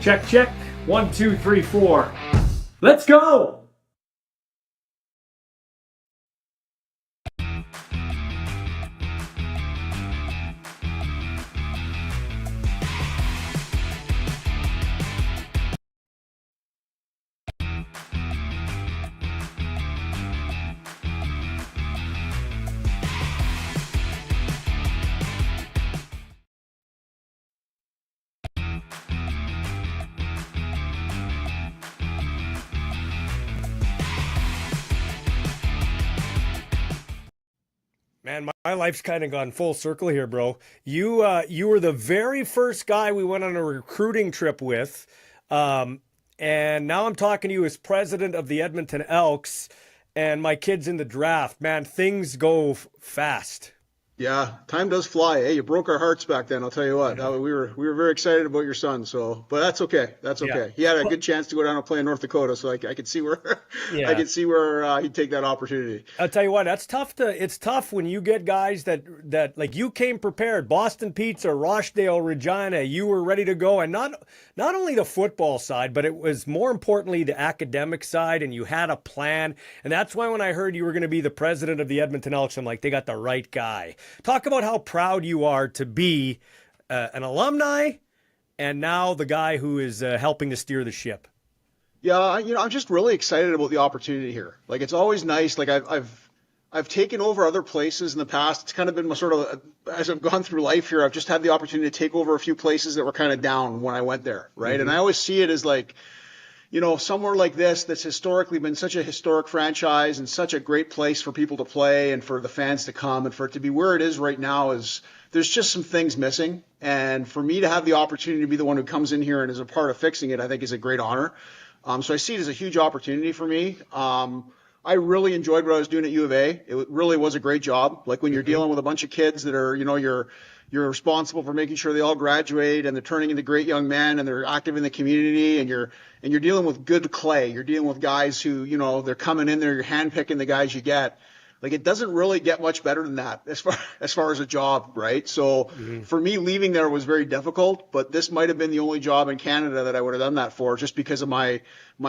Check, check. 1, 2, 3, 4. Let's go! Man, my life's kind of gone full circle here, bro. You were the very first guy we went on a recruiting trip with, and now I'm talking to you as president of the Edmonton Elks, and my kid's in the draft. Man, things go fast. Yeah, time does fly. Hey, you broke our hearts back then. I'll tell you what. We were very excited about your son. So, but that's okay. That's Yeah. okay. He had a good chance to go down and play in North Dakota, so I could see where I Yeah. could see where he'd take that opportunity. I'll tell you what, that's tough it's tough when you get guys that like you came prepared. Boston Pizza, Rochdale, Regina, you were ready to go. And not only the football side, but it was more importantly the academic side, and you had a plan. And that's why when I heard you were going to be the president of the Edmonton Elks, I'm like, they got the right guy. Talk about how proud you are to be an alumni and now the guy who is helping to steer the ship. Yeah, I'm just really excited about the opportunity here. Like it's always nice. Like I've taken over other places in the past. It's kind of been my sort of as I've gone through life here, I've just had the opportunity to take over a few places that were kind of down when I went there, right? Mm-hmm. And I always see it as like, somewhere like this that's historically been such a historic franchise and such a great place for people to play and for the fans to come, and for it to be where it is right now is there's just some things missing. And for me to have the opportunity to be the one who comes in here and is a part of fixing it, I think is a great honor. So I see it as a huge opportunity for me. I really enjoyed what I was doing at U of A. It really was a great job. Like when you're dealing with a bunch of kids that are, you're responsible for making sure they all graduate and they're turning into great young men and they're active in the community, and you're dealing with good clay. You're dealing with guys who, they're coming in there, you're handpicking the guys you get. Like it doesn't really get much better than that as far as a job, right? So for me, leaving there was very difficult, but this might have been the only job in Canada that I would have done that for, just because of my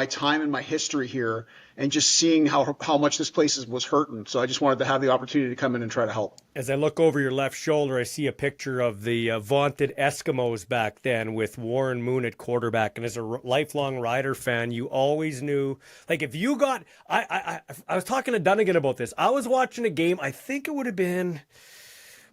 time and my history here, and just seeing how much this place was hurting. So I just wanted to have the opportunity to come in and try to help. As I look over your left shoulder, I see a picture of the vaunted Eskimos back then with Warren Moon at quarterback. And as a lifelong Rider fan, you always knew, like if you got, I was talking to Dunnigan about this. I was watching a game, I think it would have been,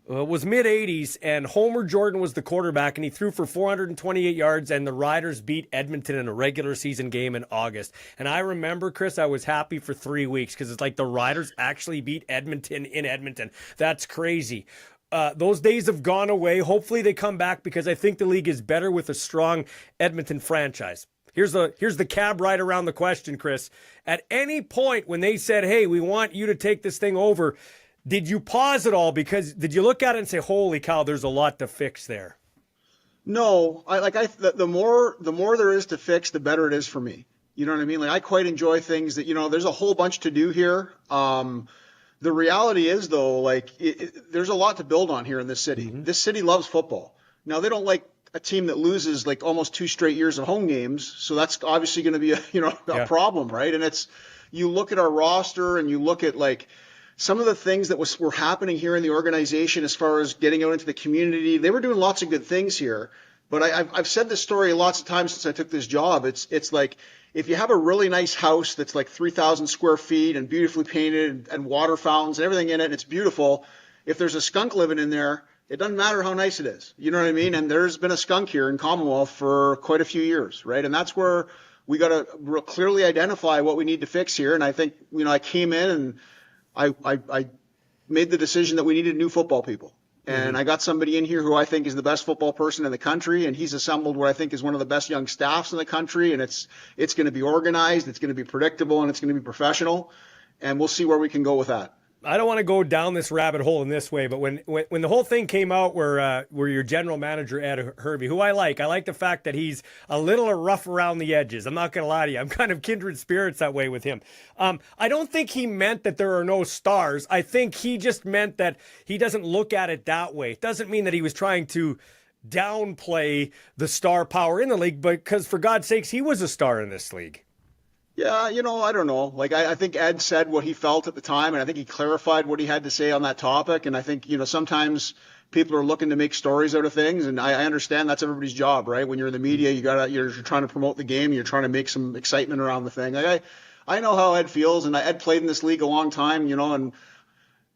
it was mid-'80s, and Homer Jordan was the quarterback, and he threw for 428 yards, and the Riders beat Edmonton in a regular season game in August. And I remember, Chris, I was happy for 3 weeks because it's like the Riders actually beat Edmonton in Edmonton. That's crazy. Those days have gone away. Hopefully they come back, because I think the league is better with a strong Edmonton franchise. Here's the cab ride around the question, Chris. At any point when they said, hey, we want you to take this thing over, did you pause it all? Because did you look at it and say, holy cow, there's a lot to fix there? No, the more there is to fix, the better it is for me. You know what I mean? Like I quite enjoy things that, there's a whole bunch to do here. The reality is though, like there's a lot to build on here in this city. Mm-hmm. This city loves football. Now they don't like a team that loses like almost 2 straight years of home games. So that's obviously going to be a problem, right? And you look at our roster and you look at like some of the things that were happening here in the organization as far as getting out into the community. They were doing lots of good things here. But I've said this story lots of times since I took this job. It's like if you have a really nice house that's like 3,000 square feet and beautifully painted and water fountains and everything in it, and it's beautiful. If there's a skunk living in there, it doesn't matter how nice it is. You know what I mean? And there's been a skunk here in Commonwealth for quite a few years, right? And that's where we got to clearly identify what we need to fix here. And I think, I came in and I made the decision that we needed new football people. And I got somebody in here who I think is the best football person in the country, and he's assembled what I think is one of the best young staffs in the country, and it's going to be organized, it's going to be predictable, and it's going to be professional, and we'll see where we can go with that. I don't want to go down this rabbit hole in this way, but when the whole thing came out where your general manager, Ed Hervey, who I like the fact that he's a little rough around the edges. I'm not going to lie to you. I'm kind of kindred spirits that way with him. I don't think he meant that there are no stars. I think he just meant that he doesn't look at it that way. It doesn't mean that he was trying to downplay the star power in the league, because for God's sakes, he was a star in this league. Yeah, I don't know. Like, I think Ed said what he felt at the time, and I think he clarified what he had to say on that topic. And I think, sometimes people are looking to make stories out of things, and I understand that's everybody's job, right? When you're in the media, you're trying to promote the game, you're trying to make some excitement around the thing. Like, I know how Ed feels, and Ed played in this league a long time, and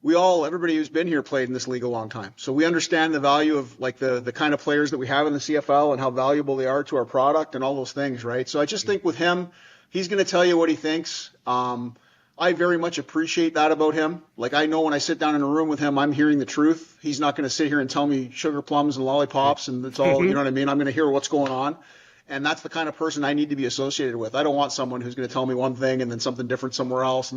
everybody who's been here played in this league a long time. So we understand the value of like the kind of players that we have in the CFL and how valuable they are to our product and all those things, right? So I just think with him, he's going to tell you what he thinks. I very much appreciate that about him. Like, I know when I sit down in a room with him, I'm hearing the truth. He's not going to sit here and tell me sugar plums and lollipops and it's all, you know what I mean? I'm going to hear what's going on. And that's the kind of person I need to be associated with. I don't want someone who's going to tell me one thing and then something different somewhere else.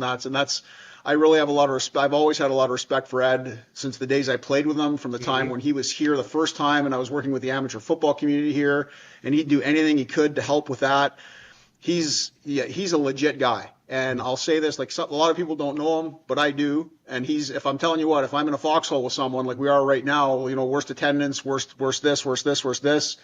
I really have a lot of respect. I've always had a lot of respect for Ed since the days I played with him, from the time when he was here the first time and I was working with the amateur football community here, and he'd do anything he could to help with that. He's a legit guy. And I'll say this, like, a lot of people don't know him, but I do. And if I'm telling you what, if I'm in a foxhole with someone like we are right now, worst attendance, worst this,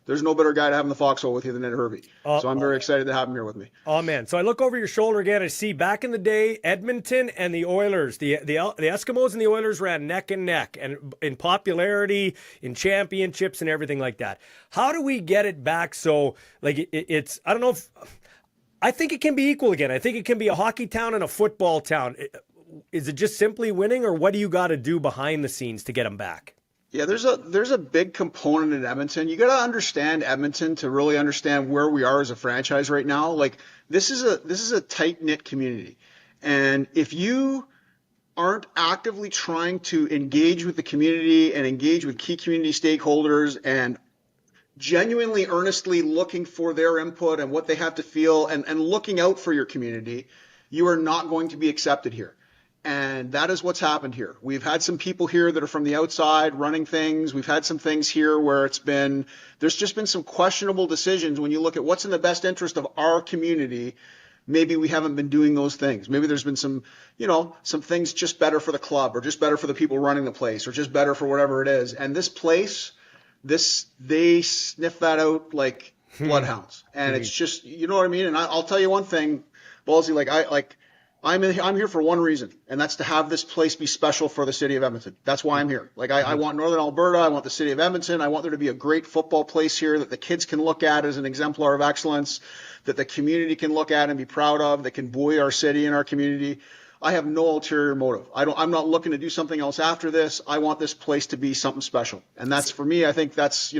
there's no better guy to have in the foxhole with you than Ed Hervey. So I'm very excited to have him here with me. Oh, man. So I look over your shoulder again. I see back in the day, Edmonton and the Oilers, the Eskimos and the Oilers ran neck and neck, and in popularity, in championships and everything like that. How do we get it back so, like, it's, I don't know if, I think it can be equal again. I think it can be a hockey town and a football town. Is it just simply winning, or what do you got to do behind the scenes to get them back? Yeah, there's a big component in Edmonton. You got to understand Edmonton to really understand where we are as a franchise right now. Like, this is a tight-knit community. And if you aren't actively trying to engage with the community and engage with key community stakeholders and genuinely, earnestly looking for their input and what they have to feel and looking out for your community, you are not going to be accepted here. And that is what's happened here. We've had some people here that are from the outside running things. We've had some things here where there's just been some questionable decisions. When you look at what's in the best interest of our community, maybe we haven't been doing those things. Maybe there's been some things just better for the club, or just better for the people running the place, or just better for whatever it is. And this place, they sniff that out like bloodhounds. And it's just, you know what I mean? And I'll tell you one thing, Ballsy, I'm here for one reason, and that's to have this place be special for the city of Edmonton. That's why I'm here. Like, I want Northern Alberta. I want the city of Edmonton. I want there to be a great football place here that the kids can look at as an exemplar of excellence, that the community can look at and be proud of, that can buoy our city and our community. I have no ulterior motive. I'm not looking to do something else after this. I want this place to be something special. And that's, for me, I think that's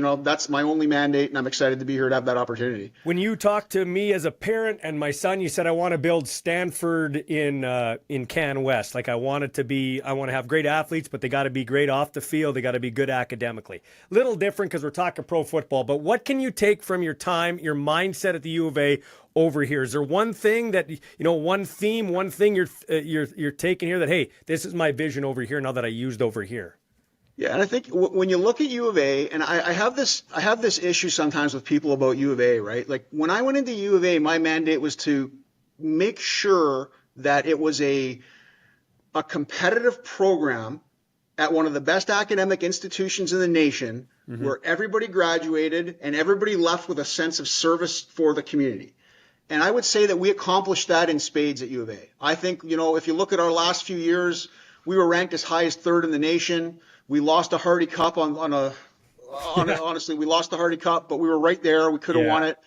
my only mandate, and I'm excited to be here to have that opportunity. When you talked to me as a parent and my son, you said, I want to build Stanford in Can West. Like, I want to have great athletes, but they got to be great off the field. They got to be good academically. Little different because we're talking pro football, but what can you take from your time, your mindset at the U of A over here? Is there one thing that, one theme, one thing you're taking here that, hey, this is my vision over here now that I used over here? Yeah, and I think when you look at U of A, and I have this issue sometimes with people about U of A, right? Like, when I went into U of A, my mandate was to make sure that it was a competitive program at one of the best academic institutions in the nation, where everybody graduated and everybody left with a sense of service for the community. And I would say that we accomplished that in spades at U of A. I think, if you look at our last few years, we were ranked as high as third in the nation. We lost a Hardy Cup honestly, we lost the Hardy Cup, but we were right there. We could have won it.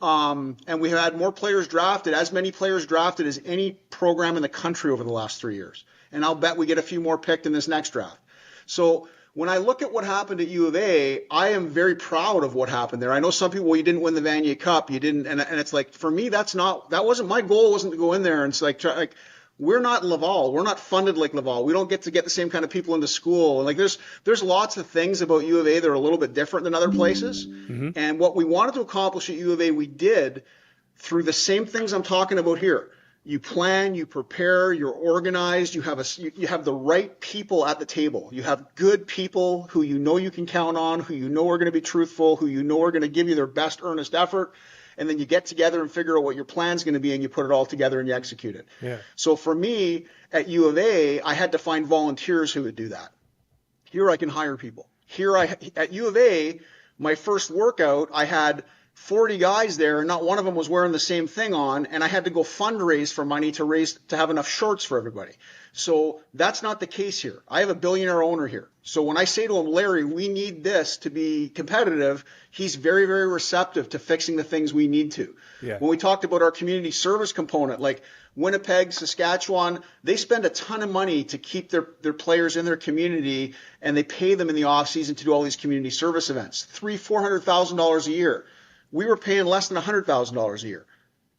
And we had more players drafted, as many players drafted as any program in the country over the last 3 years. And I'll bet we get a few more picked in this next draft. So when I look at what happened at U of A, I am very proud of what happened there. I know some people, well, you didn't win the Vanier Cup, you didn't, and it's like, for me, that wasn't my goal. Wasn't to go in there and it's like we're not Laval, we're not funded like Laval. We don't get the same kind of people into school. And like, there's lots of things about U of A that are a little bit different than other places. And what we wanted to accomplish at U of A, we did through the same things I'm talking about here. You plan, you prepare, you're organized, you have the right people at the table. You have good people who you can count on, who are going to be truthful, who are going to give you their best earnest effort. And then you get together and figure out what your plan's going to be, and you put it all together and you execute it. Yeah. So for me at U of A, I had to find volunteers who would do that. Here I can hire people. Here at U of A, my first workout, I had 40 guys there, and not one of them was wearing the same thing on, and I had to go fundraise for money to have enough shorts for everybody. So that's not the case here. I have a billionaire owner here. So when I say to him, Larry, we need this to be competitive, he's very, very receptive to fixing the things we need to. Yeah. When we talked about our community service component, like Winnipeg, Saskatchewan, they spend a ton of money to keep their players in their community, and they pay them in the off season to do all these community service events. $400,000 a year. We were paying less than $100,000 a year.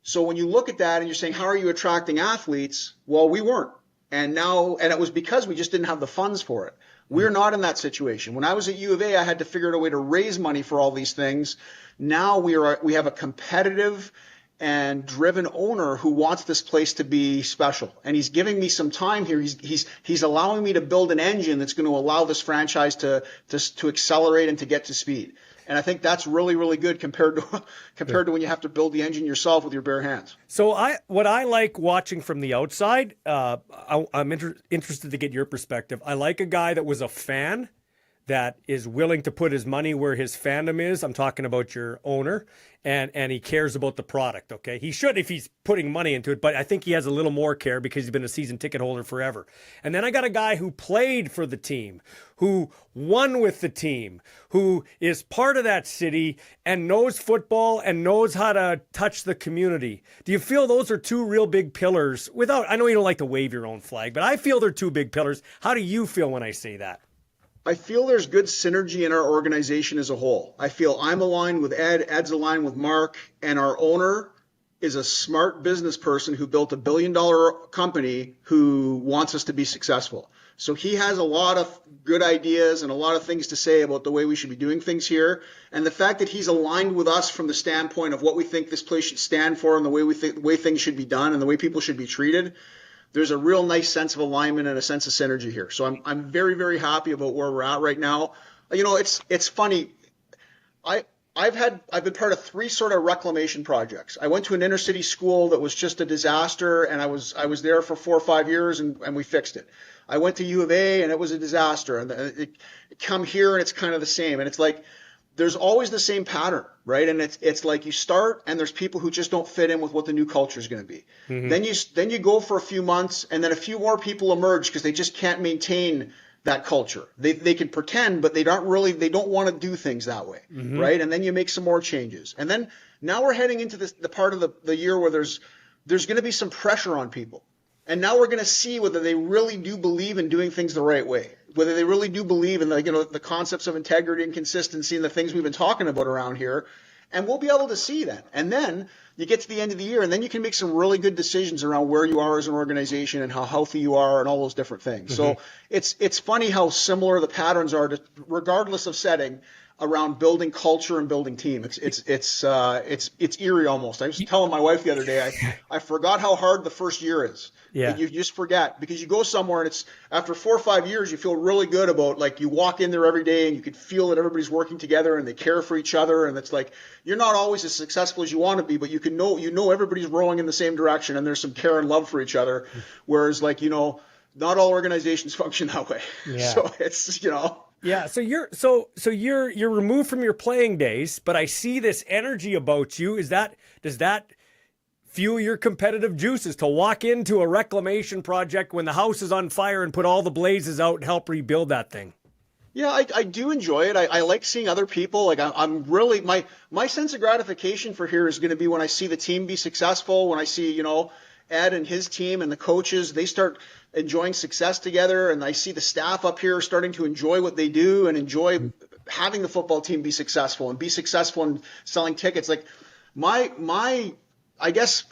So when you look at that and you're saying, how are you attracting athletes? Well, we weren't. And it was because we just didn't have the funds for it. We're not in that situation. When I was at U of A, I had to figure out a way to raise money for all these things. Now we have a competitive and driven owner who wants this place to be special. And he's giving me some time here. He's allowing me to build an engine that's going to allow this franchise to accelerate and to get to speed. And I think that's really, really good compared to when you have to build the engine yourself with your bare hands. So what I like watching from the outside, I'm interested to get your perspective. I like a guy that was a fan that is willing to put his money where his fandom is. I'm talking about your owner, and he cares about the product, okay? He should if he's putting money into it, but I think he has a little more care because he's been a season ticket holder forever. And then I got a guy who played for the team, who won with the team, who is part of that city and knows football and knows how to touch the community. Do you feel those are two real big pillars? I know you don't like to wave your own flag, but I feel they're two big pillars. How do you feel when I say that? I feel there's good synergy in our organization as a whole. I feel I'm aligned with Ed, Ed's aligned with Mark, and our owner is a smart business person who built $1 billion company who wants us to be successful. So he has a lot of good ideas and a lot of things to say about the way we should be doing things here. And the fact that he's aligned with us from the standpoint of what we think this place should stand for and the way things should be done and the way people should be treated, there's a real nice sense of alignment and a sense of synergy here. So I'm very, very happy about where we're at right now. You know, it's funny. I've been part of 3 sort of reclamation projects. I went to an inner city school that was just a disaster, and I was there for 4 or 5 years, and we fixed it. I went to U of A, and it was a disaster, and it come here, and it's kind of the same. And it's like there's always the same pattern, right? And it's like you start, and there's people who just don't fit in with what the new culture is going to be. Mm-hmm. Then you go for a few months, and then a few more people emerge because they just can't maintain that culture. They can pretend, but they don't want to do things that way, mm-hmm. right? And then you make some more changes. And then now we're heading into the part of the year where there's going to be some pressure on people. And now we're going to see whether they really do believe in doing things the right way, whether they really do believe in the concepts of integrity and consistency and the things we've been talking about around here. And we'll be able to see that. And then you get to the end of the year, and then you can make some really good decisions around where you are as an organization and how healthy you are and all those different things. Mm-hmm. So it's funny how similar the patterns are, regardless of setting, around building culture and building team. It's eerie almost. I was telling my wife the other day, I forgot how hard the first year is. Yeah. You just forget because you go somewhere and it's after 4 or 5 years, you feel really good about, like, you walk in there every day and you can feel that everybody's working together and they care for each other. And it's like, you're not always as successful as you want to be, but you know everybody's rowing in the same direction and there's some care and love for each other. Whereas, like, not all organizations function that way. Yeah. So it's, Yeah, so you're removed from your playing days, but I see this energy about you. Does that fuel your competitive juices to walk into a reclamation project when the house is on fire and put all the blazes out and help rebuild that thing? Yeah, I do enjoy it. I like seeing other people. Like I'm really my sense of gratification for here is going to be when I see the team be successful, when I see, Ed and his team and the coaches, they start enjoying success together, and I see the staff up here starting to enjoy what they do and enjoy having the football team be successful and be successful in selling tickets. Like I guess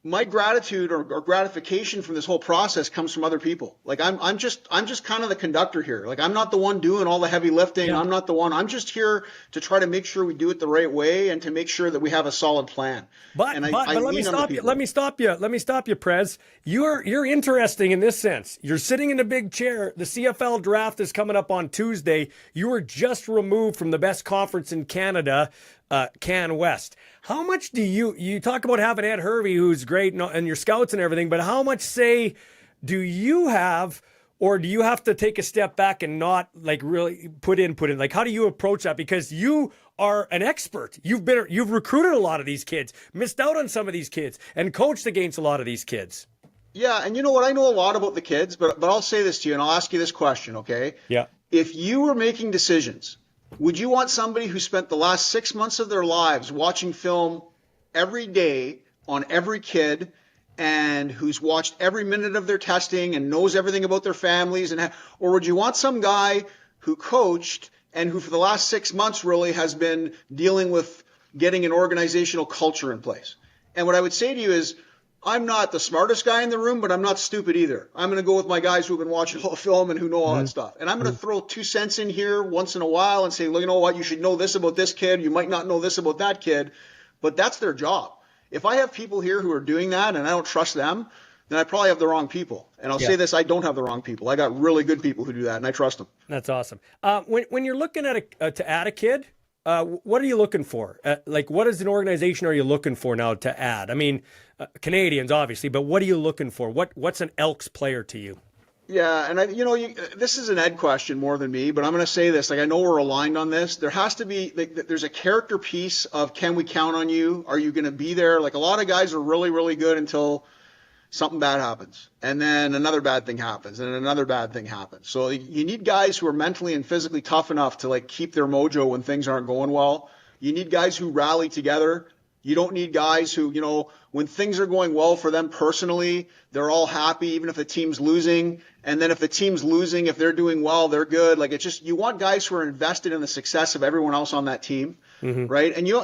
my gratitude or gratification from this whole process comes from other people. Like I'm just kind of the conductor here. Like I'm not the one doing all the heavy lifting. Yeah. I'm just here to try to make sure we do it the right way and to make sure that we have a solid plan. But let me stop you. Let me stop you, Prez. You're interesting in this sense. You're sitting in a big chair. The CFL draft is coming up on Tuesday. You were just removed from the best conference in Canada, Can West. How much do you talk about having Ed Hervey, who's great, and your scouts and everything, but how much say do you have, Or do you have to take a step back and not like really put in? Like, how do you approach that? Because you are an expert. You've recruited a lot of these kids, missed out on some of these kids, and coached against a lot of these kids. Yeah, and you know what? I know a lot about the kids, but I'll say this to you, and I'll ask you this question, okay? Yeah. If you were making decisions, would you want somebody who spent the last 6 months of their lives watching film every day on every kid, and who's watched every minute of their testing and knows everything about their families, or would you want some guy who coached and who for the last 6 months really has been dealing with getting an organizational culture in place? And what I would say to you is, I'm not the smartest guy in the room, but I'm not stupid either. I'm going to go with my guys who've been watching all the film and who know all that stuff. And I'm going to throw 2 cents in here once in a while and say, well, you know what, you should know this about this kid. You might not know this about that kid, but that's their job. If I have people here who are doing that and I don't trust them, then I probably have the wrong people. And I'll say this, I don't have the wrong people. I got really good people who do that, and I trust them. That's awesome. When you're looking at to add a kid, what are you looking for? Like, what is an organization are you looking for now to add? I mean, Canadians, obviously, but what are you looking for? What's an Elks player to you? Yeah, and this is an Ed question more than me, but I'm going to say this. Like, I know we're aligned on this. There has to be, there's a character piece of, can we count on you? Are you going to be there? Like, a lot of guys are really, really good until something bad happens, and then another bad thing happens, and another bad thing happens. So you need guys who are mentally and physically tough enough to like keep their mojo when things aren't going well. You need guys who rally together. You don't need guys who, when things are going well for them personally, they're all happy, even if the team's losing. And then if the team's losing, if they're doing well, they're good. Like, it's just, you want guys who are invested in the success of everyone else on that team, right? And you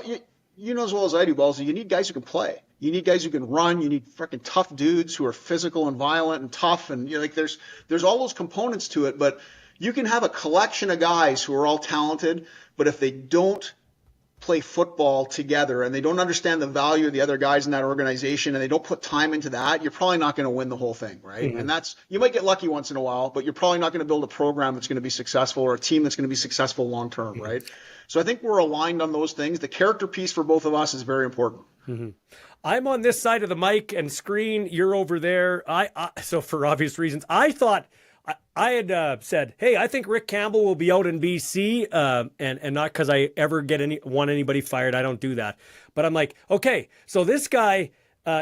know as well as I do, Ballsy, you need guys who can play. You need guys who can run. You need freaking tough dudes who are physical and violent and tough. And there's all those components to it. But you can have a collection of guys who are all talented, but if they don't play football together and they don't understand the value of the other guys in that organization and they don't put time into that, you're probably not going to win the whole thing, right? And you might get lucky once in a while, but you're probably not going to build a program that's going to be successful or a team that's going to be successful long term, right? So I think we're aligned on those things. The character piece for both of us is very important. I'm on this side of the mic and screen. You're over there. So for obvious reasons, I thought I had said, hey, I think Rick Campbell will be out in BC, and not because I ever want anybody fired. I don't do that. But I'm like, okay, so this guy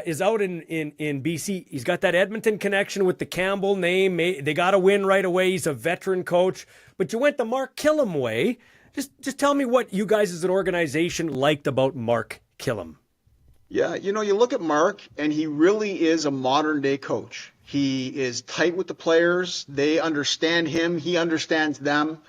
is out in BC. He's got that Edmonton connection with the Campbell name. They got to win right away. He's a veteran coach. But you went the Mark Killam way. Just tell me what you guys as an organization liked about Mark Killam. Yeah, you look at Mark, and he really is a modern-day coach. He is tight with the players. They understand him. He understands them.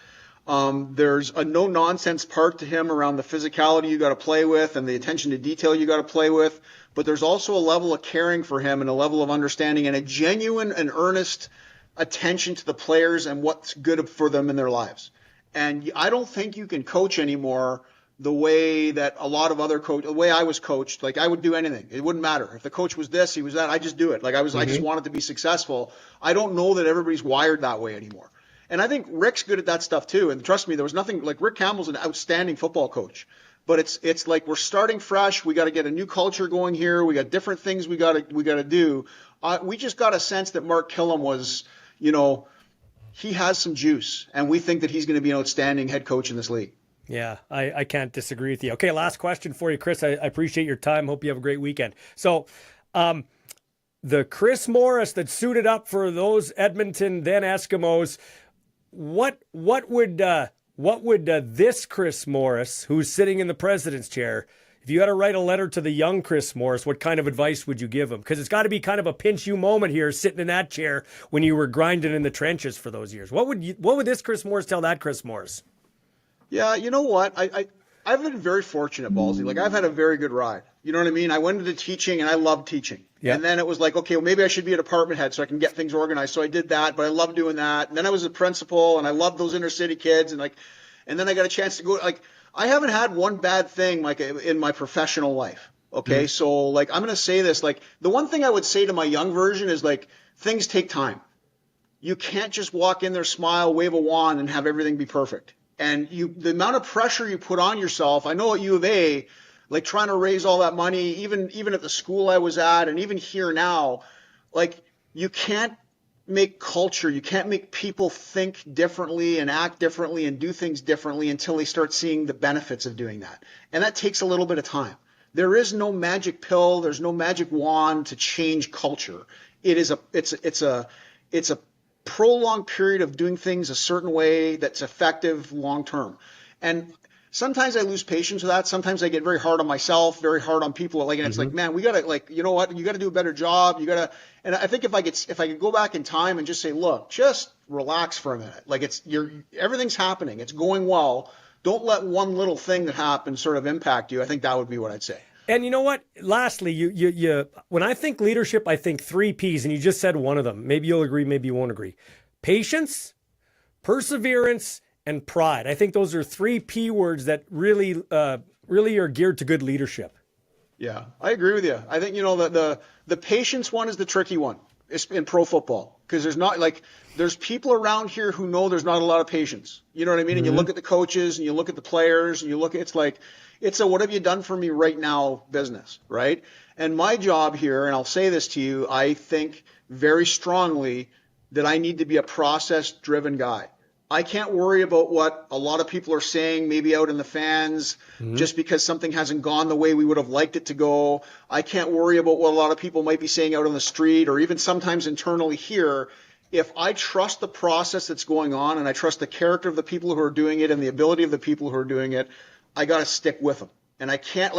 There's a no-nonsense part to him around the physicality you got to play with and the attention to detail you got to play with. But there's also a level of caring for him and a level of understanding and a genuine and earnest attention to the players and what's good for them in their lives. And I don't think you can coach anymore the way that a lot of other the way I was coached. Like, I would do anything. It wouldn't matter. If the coach was this, he was that, I just do it. Like, I just wanted to be successful. I don't know that everybody's wired that way anymore. And I think Rick's good at that stuff too. And trust me, there was nothing like Rick Campbell's an outstanding football coach. But it's like we're starting fresh. We got to get a new culture going here. We got different things we got to do. We just got a sense that Mark Killam was, he has some juice, and we think that he's going to be an outstanding head coach in this league. Yeah, I can't disagree with you. Okay, last question for you, Chris. I appreciate your time. Hope you have a great weekend. So, the Chris Morris that suited up for those Edmonton then Eskimos, what would this Chris Morris, who's sitting in the president's chair, if you had to write a letter to the young Chris Morris, what kind of advice would you give him? Because it's got to be kind of a pinch you moment here, sitting in that chair when you were grinding in the trenches for those years. What would this Chris Morris tell that Chris Morris? Yeah, you know what? I've been very fortunate, Ballsy. Like, I've had a very good ride. You know what I mean? I went into teaching, and I loved teaching. Yeah. And then it was like, okay, well, maybe I should be a department head so I can get things organized. So I did that, but I loved doing that. And then I was a principal, and I loved those inner city kids. And then I got a chance to go. Like, I haven't had one bad thing like in my professional life. Okay, so like, I'm gonna say this. Like, the one thing I would say to my young version is like, things take time. You can't just walk in there, smile, wave a wand, and have everything be perfect. And the amount of pressure you put on yourself, I know at U of A, like trying to raise all that money, even at the school I was at, and even here now, like, you can't make culture, you can't make people think differently and act differently and do things differently until they start seeing the benefits of doing that. And that takes a little bit of time. There is no magic pill, there's no magic wand to change culture. It's a prolonged period of doing things a certain way that's effective long term. And sometimes I lose patience with that. Sometimes I get very hard on myself, very hard on people. Like, and it's like, man, we gotta, like, you know what? You gotta do a better job. You gotta. And I think if I could go back in time and just say, look, just relax for a minute. Like, everything's happening. It's going well. Don't let one little thing that happens sort of impact you. I think that would be what I'd say. And you know what? Lastly, you when I think leadership, I think 3 P's, and you just said one of them. Maybe you'll agree, maybe you won't agree. Patience, perseverance, and pride. I think those are 3 P words that really are geared to good leadership. Yeah, I agree with you. I think, the patience one is the tricky one in pro football, because there's people around here who know there's not a lot of patience. You know what I mean? And you look at the coaches and you look at the players and it's a what have you done for me right now business, right? And my job here, and I'll say this to you, I think very strongly that I need to be a process-driven guy. I can't worry about what a lot of people are saying, maybe out in the fans, just because something hasn't gone the way we would have liked it to go. I can't worry about what a lot of people might be saying out on the street or even sometimes internally here. If I trust the process that's going on and I trust the character of the people who are doing it and the ability of the people who are doing it, I got to stick with them. And I can't,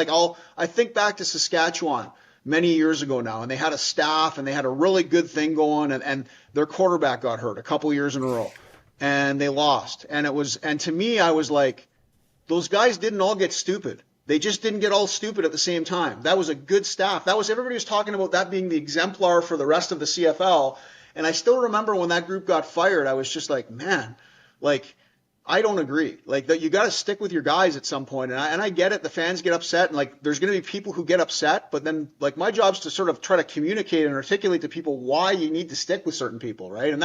I think back to Saskatchewan many years ago now, and they had a staff and they had a really good thing going, and their quarterback got hurt a couple years in a row. And they lost. And to me, I was like, those guys didn't all get stupid. They just didn't get all stupid at the same time. That was a good staff. Everybody was talking about that being the exemplar for the rest of the CFL. And I still remember when that group got fired, I was just like, man, I don't agree. You got to stick with your guys at some point. And I get it. The fans get upset, and there's going to be people who get upset. But then my job's to sort of try to communicate and articulate to people why you need to stick with certain people, right? And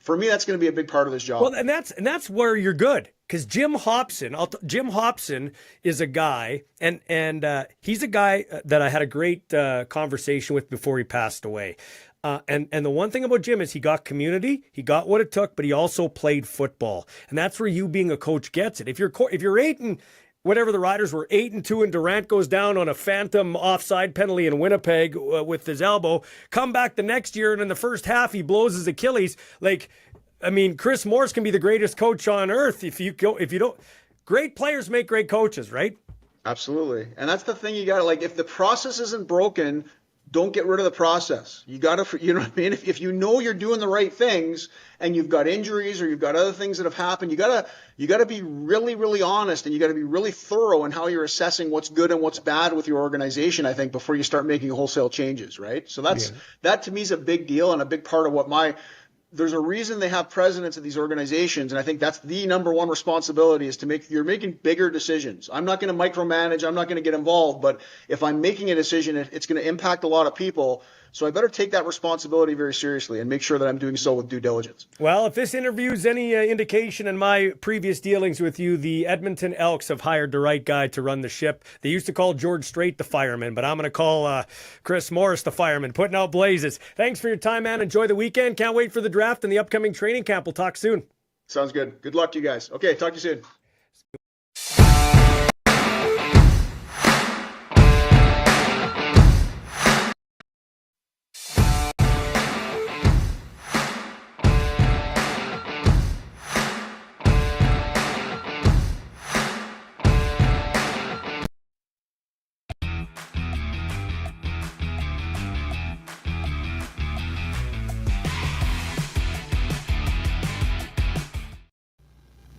for me, that's going to be a big part of this job. Well, and that's where you're good, because Jim Hobson is a guy, and he's a guy that I had a great conversation with before he passed away. And the one thing about Jim is he got community, he got what it took, but he also played football, and that's where you being a coach gets it. If you're 8 and whatever the Riders were 8-2, and Durant goes down on a phantom offside penalty in Winnipeg with his elbow, come back the next year, and in the first half he blows his Achilles. Chris Morris can be the greatest coach on earth if you don't. Great players make great coaches, right? Absolutely, and that's the thing you got to if the process isn't broken, don't get rid of the process. You got to, you know what I mean? If you know you're doing the right things and you've got injuries or you've got other things that have happened, you got to be really, really honest, and you got to be really thorough in how you're assessing what's good and what's bad with your organization, I think, before you start making wholesale changes, right? So that to me is a big deal and a big part of what there's a reason they have presidents of these organizations, and I think that's the number one responsibility is you're making bigger decisions. I'm not going to micromanage, I'm not going to get involved, but if I'm making a decision, it's going to impact a lot of people. So I better take that responsibility very seriously and make sure that I'm doing so with due diligence. Well, if this interview is any indication in my previous dealings with you, the Edmonton Elks have hired the right guy to run the ship. They used to call George Strait the fireman, but I'm going to call Chris Morris the fireman, putting out blazes. Thanks for your time, man. Enjoy the weekend. Can't wait for the draft and the upcoming training camp. We'll talk soon. Sounds good. Good luck to you guys. Okay, talk to you soon.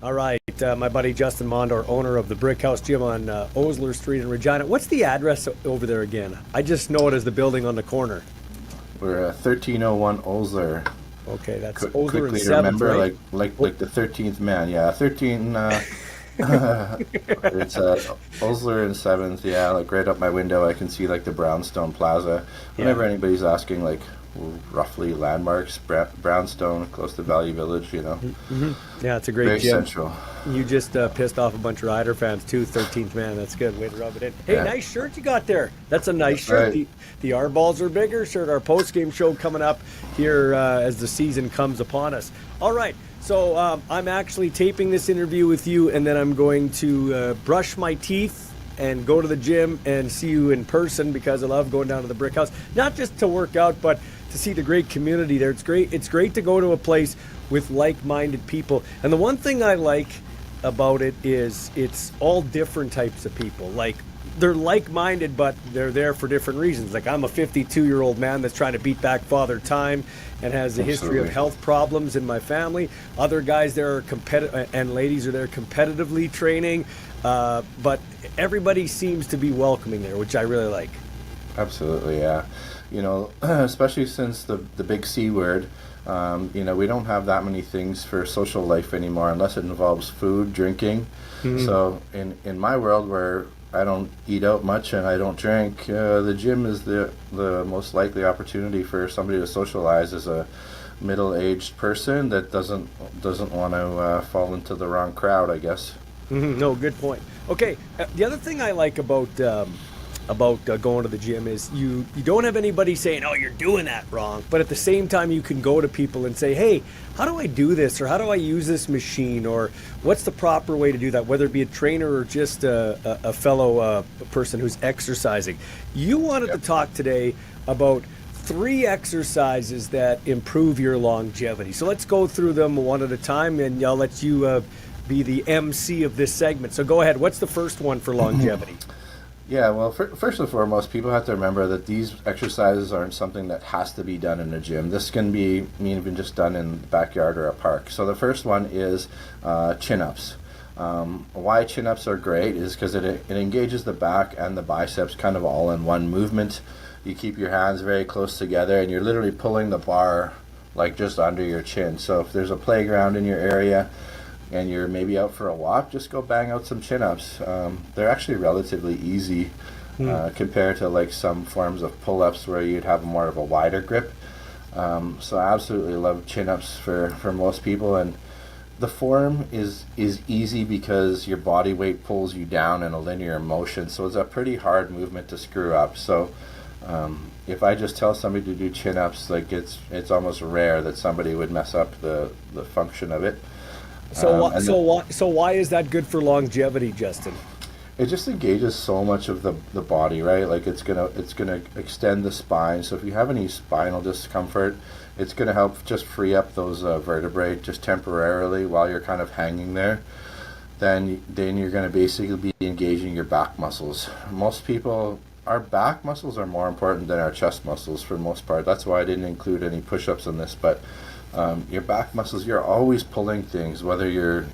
All right, my buddy Justin Mondor, owner of the Brick House Gym on Osler Street in Regina. What's the address over there again? I just know it as the building on the corner. We're 1301 Osler. Okay, that's Quickly Osler and 7th, remember, right? like the 13th man. Yeah, 13. It's Osler and 7th. Yeah, right up my window, I can see the Brownstone Plaza. Whenever anybody's asking, roughly landmarks, Brownstone, close to Valley Village, Mm-hmm. Yeah, it's a great very gym. central. You just pissed off a bunch of Rider fans too. 13th man, that's good. Way to rub it in. Hey, Yeah. nice shirt you got there. That's a nice That's shirt. right. The Our Balls Are Bigger shirt. Our post game show coming up here as the season comes upon us. All right, so I'm actually taping this interview with you, and then I'm going to brush my teeth and go to the gym and see you in person because I love going down to the Brick House, not just to work out, but to see the great community there. It's great. It's great to go to a place with like-minded people. And the one thing I like about it is it's all different types of people. Like, they're like-minded, but they're there for different reasons. Like, I'm a 52-year-old man that's trying to beat back Father Time and has a history of Absolutely. health problems in my family. Other guys there are and ladies are there competitively training, but everybody seems to be welcoming there, which I really like. Absolutely, yeah. Especially since the big C word, we don't have that many things for social life anymore unless it involves food, drinking. Mm-hmm. So in my world where I don't eat out much and I don't drink, the gym is the most likely opportunity for somebody to socialize as a middle-aged person that doesn't want to fall into the wrong crowd, I guess. Mm-hmm. No, good point. Okay, the other thing I like about going to the gym is you don't have anybody saying, oh, you're doing that wrong, but at the same time you can go to people and say, hey, how do I do this, or how do I use this machine, or what's the proper way to do that, whether it be a trainer or just a fellow person who's exercising. You wanted to talk today about 3 exercises that improve your longevity. So let's go through them one at a time, and I'll let you be the MC of this segment. So go ahead. What's the first one for longevity? Yeah, well, first and foremost, people have to remember that these exercises aren't something that has to be done in a gym. This can be even just done in the backyard or a park. So the first one is chin-ups. Why chin-ups are great is because it engages the back and the biceps kind of all in one movement. You keep your hands very close together, and you're literally pulling the bar like just under your chin. So if there's a playground in your area and you're maybe out for a walk, just go bang out some chin-ups. They're actually relatively easy compared to like some forms of pull-ups where you'd have more of a wider grip. So I absolutely love chin-ups for most people, and the form is easy because your body weight pulls you down in a linear motion, so it's a pretty hard movement to screw up. So if I just tell somebody to do chin-ups, like it's almost rare that somebody would mess up the function of it. So why is that good for longevity, Justin? It just engages so much of the body, right? Like it's gonna extend the spine. So if you have any spinal discomfort, it's gonna help just free up those vertebrae just temporarily while you're kind of hanging there. Then you're gonna basically be engaging your back muscles. Most people, our back muscles are more important than our chest muscles for the most part. That's why I didn't include any push-ups in this, but your back muscles, you're always pulling things, whether you're,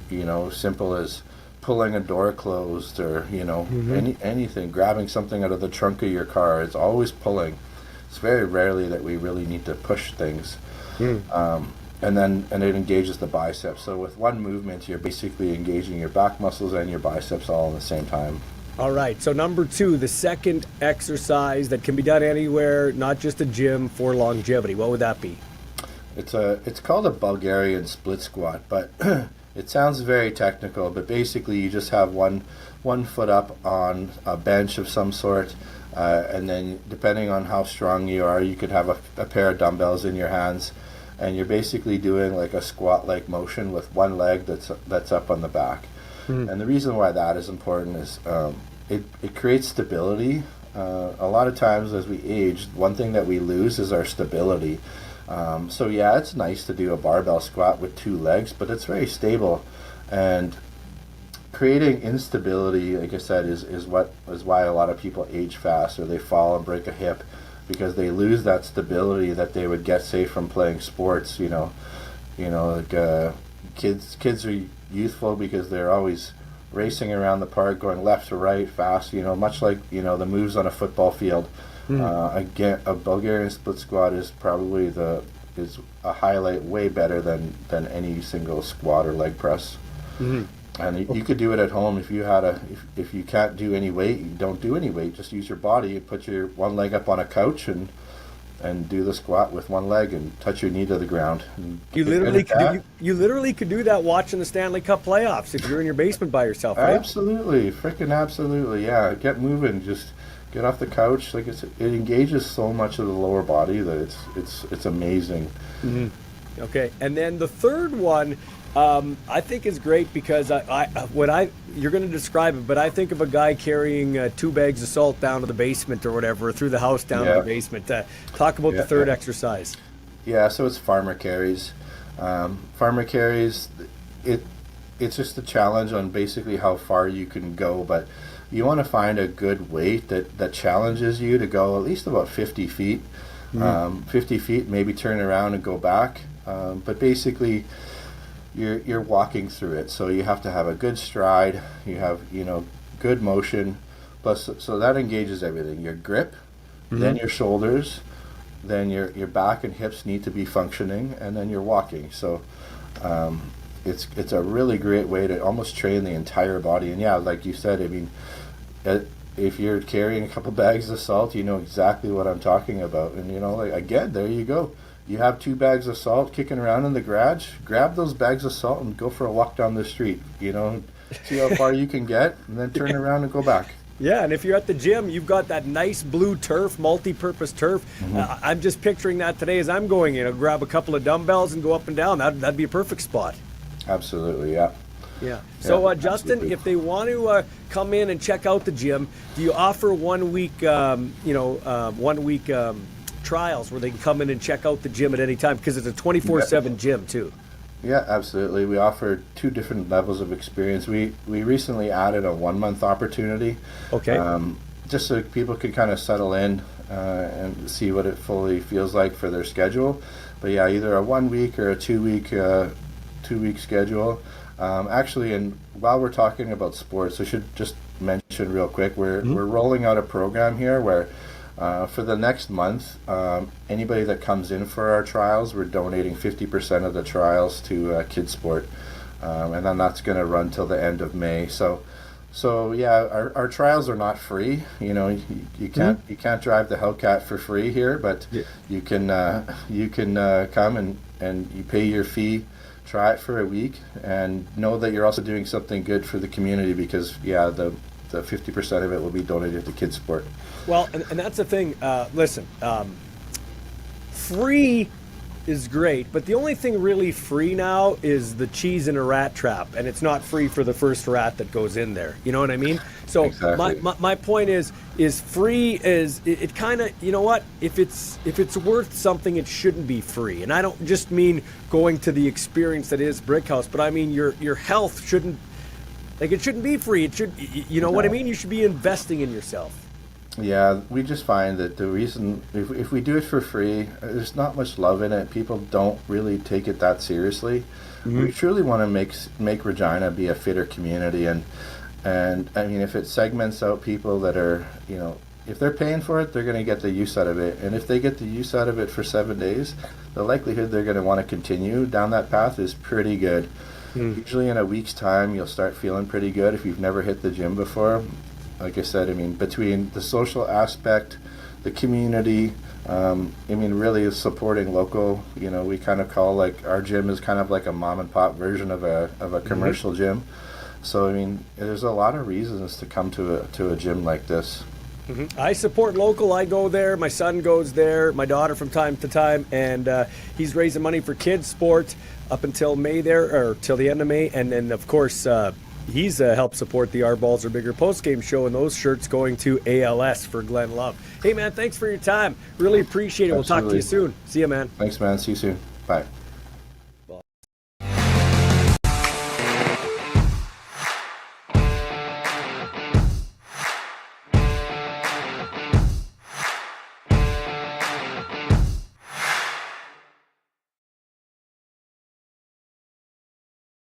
simple as pulling a door closed or, anything, grabbing something out of the trunk of your car. It's always pulling. It's very rarely that we really need to push things. And it engages the biceps. So with one movement, you're basically engaging your back muscles and your biceps all at the same time. All right, so number 2, the second exercise that can be done anywhere, not just a gym, for longevity. What would that be? It's called a Bulgarian split squat, but it sounds very technical. But basically, you just have one foot up on a bench of some sort, and then depending on how strong you are, you could have a pair of dumbbells in your hands, and you're basically doing like a squat-like motion with one leg that's up on the back. And the reason why that is important is it creates stability. A lot of times as we age, one thing that we lose is our stability. So yeah, it's nice to do a barbell squat with 2 legs, but it's very stable, and creating instability, like I said, is why a lot of people age fast, or they fall and break a hip, because they lose that stability that they would get, say, from playing sports. Kids are youthful because they're always racing around the park, going left to right fast, much like the moves on a football field. Again, a Bulgarian split squat is probably is a highlight way better than any single squat or leg press. And you could do it at home if you had if you can't do any weight, you don't do any weight. Just use your body and put your one leg up on a couch and and do the squat with one leg and touch your knee to the ground. You literally could do that watching the Stanley Cup playoffs if you're in your basement by yourself, right? Absolutely, freaking absolutely, yeah. Get moving, just get off the couch. Like it engages so much of the lower body that it's amazing. Mm-hmm. Okay, and then the third one, I think is great because you're going to describe it, but I think of a guy carrying 2 bags of salt down to the basement or whatever, or through the house down to the basement. Talk about the third exercise. Yeah, so it's farmer carries. Farmer carries, it's just a challenge on basically how far you can go, but you want to find a good weight that challenges you to go at least about 50 feet. 50 feet, maybe turn around and go back. But basically, you're walking through it, so you have to have a good stride. You have good motion, plus so that engages everything. Your grip, then your shoulders, then your back and hips need to be functioning, and then you're walking. So it's a really great way to almost train the entire body. And yeah, like you said, I mean, if you're carrying a couple bags of salt, you know exactly what I'm talking about. And again, there you go. You have 2 bags of salt kicking around in the garage, grab those bags of salt and go for a walk down the street, see how far you can get, and then turn around and go back. Yeah, and if you're at the gym, you've got that nice blue turf, multi-purpose turf. I'm just picturing that today as I'm going in. I'll grab a couple of dumbbells and go up and down. That'd be a perfect spot. Absolutely, yeah. Yeah. So, Justin, absolutely. if they want to come in and check out the gym, do you offer 1 week, 1 week trials where they can come in and check out the gym at any time? Because it's a 24/7 gym too. Yeah, absolutely. We offer 2 different levels of experience. We recently added a 1-month opportunity. Okay. Just so people could kind of settle in and see what it fully feels like for their schedule. But yeah, either a 1 week or a 2-week schedule. Actually, and while we're talking about sports, I should just mention real quick, we're rolling out a program here where for the next month, anybody that comes in for our trials, we're donating 50% of the trials to Kids Sport, and then that's going to run till the end of May. So yeah, our trials are not free. You can't drive the Hellcat for free here, but you can come and you pay your fee, try it for a week, and know that you're also doing something good for the community because the 50% of it will be donated to Kids Sport. Well, and that's the thing. Listen, free is great, but the only thing really free now is the cheese in a rat trap, and it's not free for the first rat that goes in there. You know what I mean? So exactly. my point is free is it kind of, you know what? If it's worth something, it shouldn't be free. And I don't just mean going to the experience that is Brick House, but I mean your health shouldn't. Like, it shouldn't be free. It should, what I mean? You should be investing in yourself. Yeah, we just find that the reason, if we do it for free, there's not much love in it. People don't really take it that seriously. We truly want to make Regina be a fitter community. And I mean, if it segments out people that are, if they're paying for it, they're going to get the use out of it. And if they get the use out of it for 7 days, the likelihood they're going to want to continue down that path is pretty good. Usually in a week's time, you'll start feeling pretty good if you've never hit the gym before. Like I said, I mean, between the social aspect, the community, really supporting local, we kind of call our gym is kind of like a mom and pop version of a commercial gym. So, I mean, there's a lot of reasons to come to a gym like this. I support local. I go there. My son goes there. My daughter from time to time, and he's raising money for kids' sport up until May or till the end of May, and then of course he's helped support the Our Balls Are Bigger post-game show, and those shirts going to ALS for Glenn Love. Hey man, thanks for your time. Really appreciate it. Absolutely. We'll talk to you soon. See you, man. Thanks, man. See you soon. Bye.